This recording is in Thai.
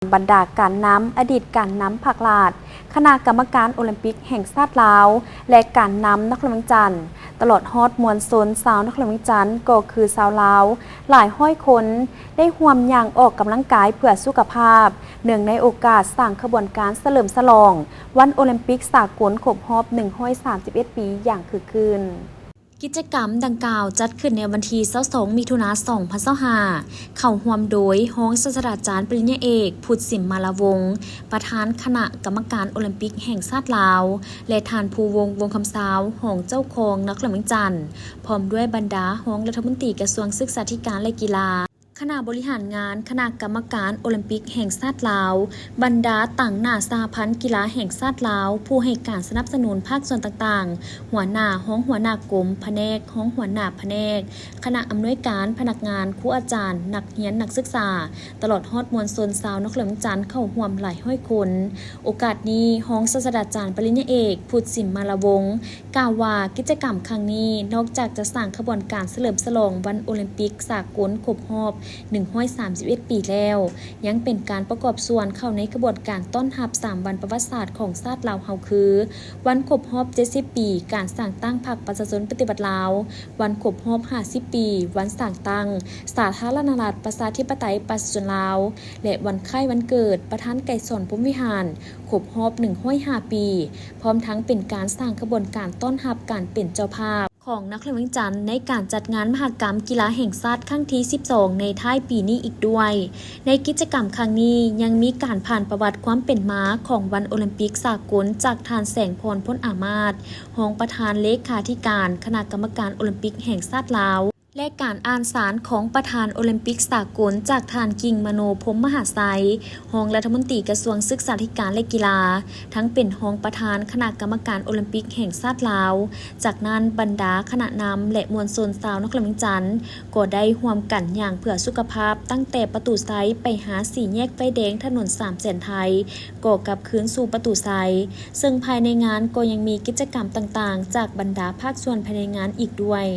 บรรดาการน้ำอดีตการน้ำผักลาดคณะกรรมการโอลิมปิกแห่งชาติลาวและการน้ำนักเรียนจันทร์ตลอดฮอดมวลชนสาวนักเรียนจันทร์ก็คือสาวลาวหลายห้อยคนได้ห่วมย่างออกกำลังกายเพื่อสุขภาพเนื่องในโอกาสสร้างขบวนการเฉลิมฉลองวันโอลิมปิกสากลครบรอบ131 ปีอย่างคึกคืนกิจกรรมดังกล่าวจัดขึ้นในวันที่22 มิถุนายน 2025เข้าร่วมโดยรองศาสตราจารย์ปริญญาเอกพุทธสิมมาลาวงศ์ประธานคณะกรรมการโอลิมปิกแห่งชาติลาวและท่านภูวงศ์วงศ์คำสาวรองเจ้าของนักเรียนจันทร์พร้อมด้วยบรรดารองรัฐมนตรีกระทรวงศึกษาธิการและกีฬาคณะบริหารงานคณะกรรมการโอลิมปิกแห่งชาติลาวบรรดาต่างหน้าสหพันธ์กีฬาแห่งชาติลาวผู้ให้การสนับสนุนภาคส่วนต่างๆหัวหน้าห้องหัวหน้ากรมแผนกห้องหัวหน้าแผนกคณะอำนวยการพนักงานครูอาจารย์นักเรียนนักศึกษาตลอดฮอดมวลชนชาวนักเรียนจันทร์เข้าร่วมหลายห้อยคนโอกาสนี้รองศาสตราจารย์ปริญญาเอกพุทธสิมมาลาวงศ์กล่าวว่ากิจกรรมครั้งนี้นอกจากจะสร้างขบวนการเฉลิมฉลองวันโอลิมปิกสากลครบรอบ131 ปีแล้วยังเป็นการประกอบส่วนเข้าในกระบวนการต้อนรับ3วันประวัติศาสตร์ของชาติลาวเฮาคือวันครบรอบ70 ปีการสร้างตั้งพรรคประชาชนปฏิบัติลาววันครบรอบ50 ปีวันสร้างตั้งสาธารณรัฐประชาธิปไตยประชาชนลาวและวันคล้ายวันเกิดประธานไกรสอนพรหมวิหารครบรอบ105 ปีพร้อมทั้งเป็นการสร้างกระบวนการต้อนรับการเป็นเจ้าภาพของนักเรียนจันทร์ในการจัดงานมหกรรมกีฬาแห่งชาติครั้งที่ 12 ในท้ายปีนี้อีกด้วยในกิจกรรมครั้งนี้ยังมีการผ่านประวัติความเป็นมาของวันโอลิมปิกสากลจากท่านแสงพรพ้นอามาตย์รองประธานเลขาธิการคณะกรรมการโอลิมปิกแห่งชาติลาวและการอ่านสารของประธานโอลิมปิกสากลจากท่านกิ่งมโนพรหมมหาไสยรองรัฐมนตรีกระทรวงศึกษาธิการและกีฬาทั้งเป็นรองประธานคณะกรรมการโอลิมปิกแห่งชาติลาวจากนั้นบรรดาคณะนำและมวลชนชาวนักเรียนจันทร์ก็ได้ร่วมกันอย่างเพื่อสุขภาพตั้งแต่ประตูไซไปหาสี่แยกไฟแดงถนน3 เส้นไทยก่อกลับคืนสู่ประตูไซซึ่งภายในงานก็ยังมีกิจกรรมต่างๆจากบรรดาภาคส่วนภายในงานอีกด้วย